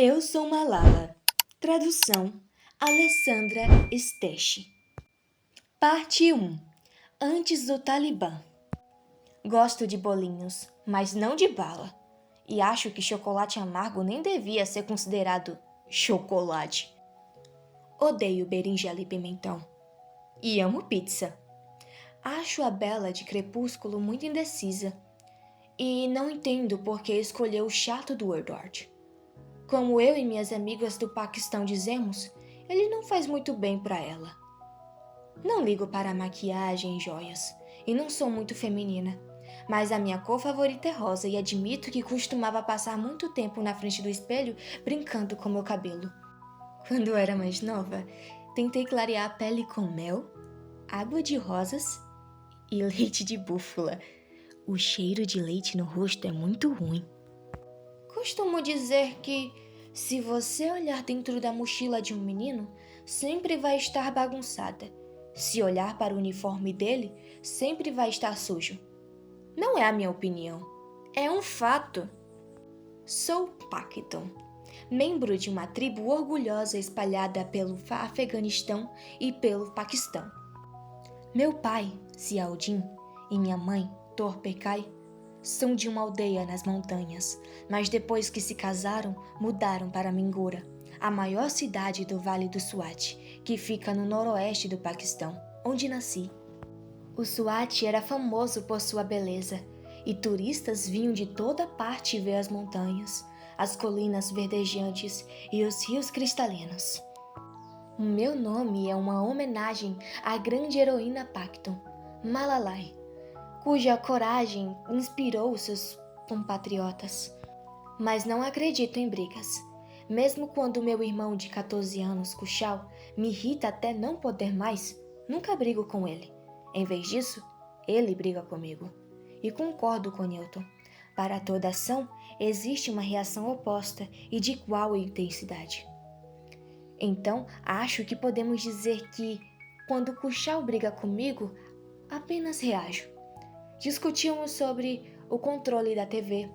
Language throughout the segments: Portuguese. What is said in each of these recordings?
Eu sou Malala. Tradução: Alessandra Steche. Parte 1. Antes do Talibã. Gosto de bolinhos, mas não de bala. E acho que chocolate amargo nem devia ser considerado chocolate. Odeio berinjela e pimentão. E amo pizza. Acho a Bela de Crepúsculo muito indecisa. E não entendo por que escolheu o chato do Edward. Como eu e minhas amigas do Paquistão dizemos, ele não faz muito bem para ela. Não ligo para maquiagem e joias, e não sou muito feminina, mas a minha cor favorita é rosa e admito que costumava passar muito tempo na frente do espelho brincando com meu cabelo. Quando eu era mais nova, tentei clarear a pele com mel, água de rosas e leite de búfala. O cheiro de leite no rosto é muito ruim. Costumo dizer que, se você olhar dentro da mochila de um menino, sempre vai estar bagunçada. Se olhar para o uniforme dele, sempre vai estar sujo. Não é a minha opinião, é um fato. Sou Pakhton, membro de uma tribo orgulhosa espalhada pelo Afeganistão e pelo Paquistão. Meu pai, Ziauddin, e minha mãe, Torpekai, são de uma aldeia nas montanhas, mas depois que se casaram, mudaram para Mingora, a maior cidade do Vale do Swat, que fica no noroeste do Paquistão, onde nasci. O Swat era famoso por sua beleza, e turistas vinham de toda parte ver as montanhas, as colinas verdejantes e os rios cristalinos. O meu nome é uma homenagem à grande heroína Pakhton, Malalai, cuja coragem inspirou seus compatriotas. Mas não acredito em brigas. Mesmo quando meu irmão de 14 anos, Kushal, me irrita até não poder mais, nunca brigo com ele. Em vez disso, ele briga comigo. E concordo com Newton. Para toda ação, existe uma reação oposta e de igual intensidade. Então, acho que podemos dizer que, quando Kushal briga comigo, apenas reajo. Discutimos sobre o controle da TV,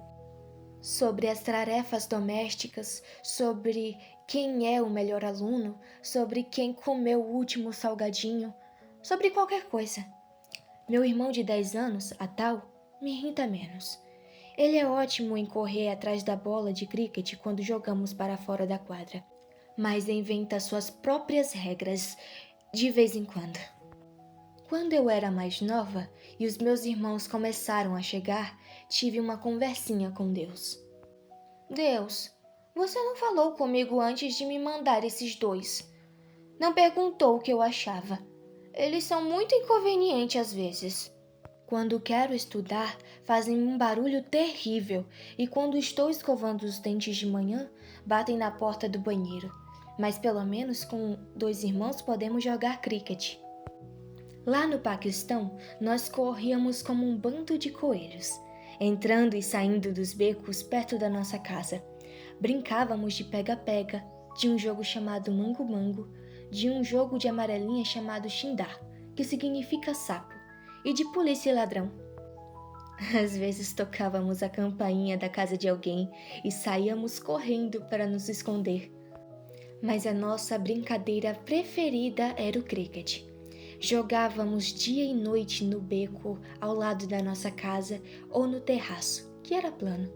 sobre as tarefas domésticas, sobre quem é o melhor aluno, sobre quem comeu o último salgadinho, sobre qualquer coisa. Meu irmão de 10 anos, Atal, me irrita menos. Ele é ótimo em correr atrás da bola de cricket quando jogamos para fora da quadra, mas inventa suas próprias regras de vez em quando. Quando eu era mais nova e os meus irmãos começaram a chegar, tive uma conversinha com Deus. Deus, você não falou comigo antes de me mandar esses dois. Não perguntou o que eu achava. Eles são muito inconvenientes às vezes. Quando quero estudar, fazem um barulho terrível e quando estou escovando os dentes de manhã, batem na porta do banheiro. Mas pelo menos com 2 irmãos podemos jogar cricket. Lá no Paquistão, nós corríamos como um bando de coelhos, entrando e saindo dos becos perto da nossa casa. Brincávamos de pega-pega, de um jogo chamado mango-mango, de um jogo de amarelinha chamado Shindar, que significa sapo, e de polícia e ladrão. Às vezes tocávamos a campainha da casa de alguém e saíamos correndo para nos esconder. Mas a nossa brincadeira preferida era o cricket. Jogávamos dia e noite no beco ao lado da nossa casa ou no terraço, que era plano.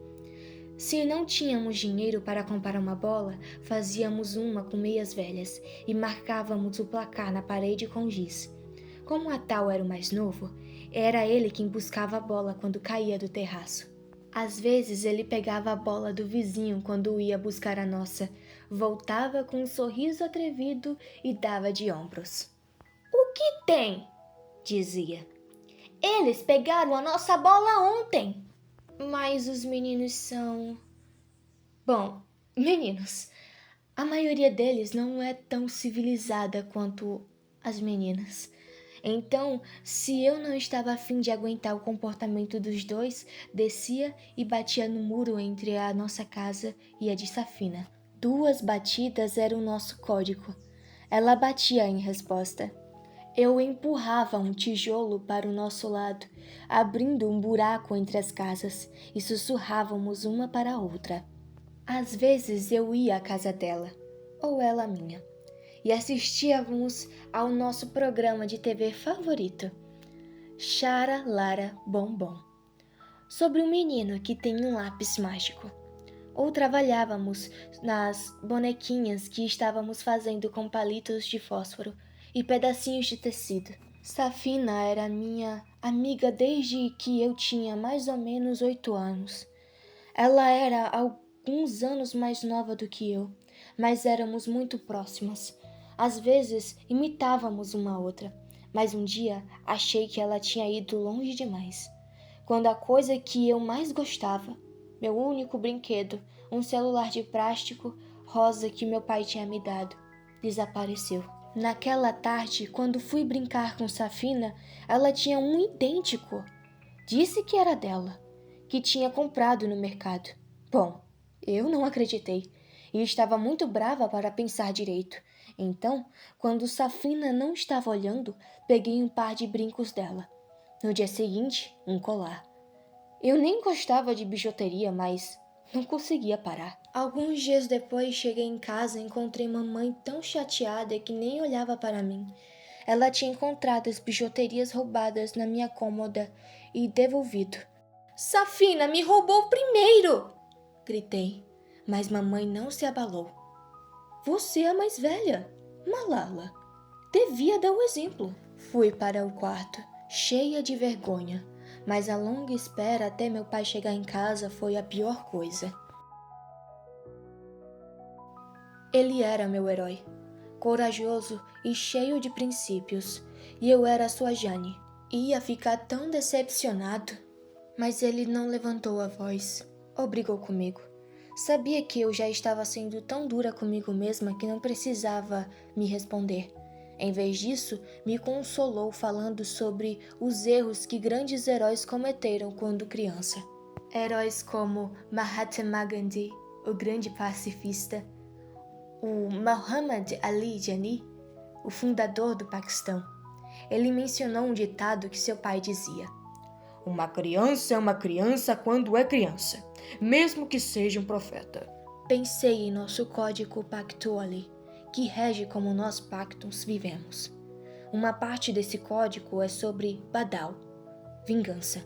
Se não tínhamos dinheiro para comprar uma bola, fazíamos uma com meias velhas e marcávamos o placar na parede com giz. Como Atal era o mais novo, era ele quem buscava a bola quando caía do terraço. Às vezes ele pegava a bola do vizinho quando ia buscar a nossa, voltava com um sorriso atrevido e dava de ombros. O que tem? Dizia. Eles pegaram a nossa bola ontem. Mas os meninos são... Bom, meninos. A maioria deles não é tão civilizada quanto as meninas. Então, se eu não estava a fim de aguentar o comportamento dos dois, descia e batia no muro entre a nossa casa e a de Safina. 2 batidas era o nosso código. Ela batia em resposta. Eu empurrava um tijolo para o nosso lado, abrindo um buraco entre as casas, e sussurrávamos uma para a outra. Às vezes eu ia à casa dela, ou ela à minha, e assistíamos ao nosso programa de TV favorito, Chara Lara Bombom, sobre um menino que tem um lápis mágico. Ou trabalhávamos nas bonequinhas que estávamos fazendo com palitos de fósforo e pedacinhos de tecido. Safina era minha amiga desde que eu tinha mais ou menos 8 anos. Ela era alguns anos mais nova do que eu, mas éramos muito próximas. Às vezes imitávamos uma outra, mas um dia achei que ela tinha ido longe demais. Quando a coisa que eu mais gostava, meu único brinquedo, um celular de plástico rosa que meu pai tinha me dado, desapareceu. Naquela tarde, quando fui brincar com Safina, ela tinha um idêntico. Disse que era dela, que tinha comprado no mercado. Bom, eu não acreditei e estava muito brava para pensar direito. Então, quando Safina não estava olhando, peguei um par de brincos dela. No dia seguinte, um colar. Eu nem gostava de bijuteria, mas não conseguia parar. Alguns dias depois, cheguei em casa e encontrei mamãe tão chateada que nem olhava para mim. Ela tinha encontrado as bijuterias roubadas na minha cômoda e devolvido. Safina me roubou primeiro! Gritei, mas mamãe não se abalou. Você é a mais velha, Malala. Devia dar o exemplo. Fui para o quarto, cheia de vergonha, mas a longa espera até meu pai chegar em casa foi a pior coisa. Ele era meu herói, corajoso e cheio de princípios, e eu era sua Jane. Ia ficar tão decepcionado, mas ele não levantou a voz ou brigou comigo. Sabia que eu já estava sendo tão dura comigo mesma que não precisava me responder. Em vez disso, me consolou falando sobre os erros que grandes heróis cometeram quando criança. Heróis como Mahatma Gandhi, o grande pacifista, o Muhammad Ali Jinnah, o fundador do Paquistão. Ele mencionou um ditado que seu pai dizia: uma criança é uma criança quando é criança, mesmo que seja um profeta. Pensei em nosso código pactual, que rege como nós pactos vivemos. Uma parte desse código é sobre badal, vingança,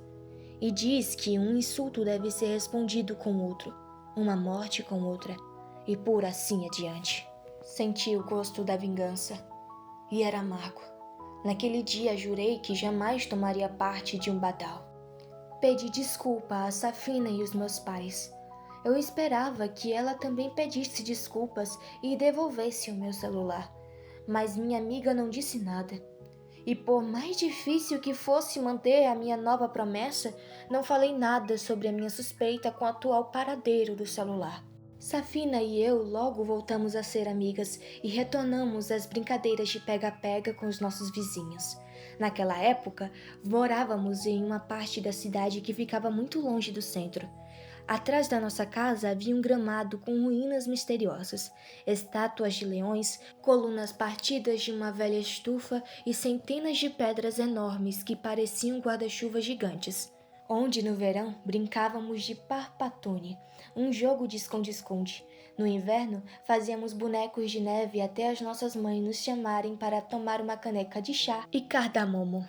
e diz que um insulto deve ser respondido com outro, uma morte com outra, e por assim adiante. Senti o gosto da vingança, e era amargo. Naquele dia jurei que jamais tomaria parte de um badal. Pedi desculpa a Safina e os meus pais. Eu esperava que ela também pedisse desculpas e devolvesse o meu celular, mas minha amiga não disse nada. E por mais difícil que fosse manter a minha nova promessa, não falei nada sobre a minha suspeita com o atual paradeiro do celular. Safina e eu logo voltamos a ser amigas e retornamos às brincadeiras de pega-pega com os nossos vizinhos. Naquela época, morávamos em uma parte da cidade que ficava muito longe do centro. Atrás da nossa casa havia um gramado com ruínas misteriosas, estátuas de leões, colunas partidas de uma velha estufa e centenas de pedras enormes que pareciam guarda-chuvas gigantes, onde no verão brincávamos de parpatone, um jogo de esconde-esconde. No inverno, fazíamos bonecos de neve até as nossas mães nos chamarem para tomar uma caneca de chá e cardamomo.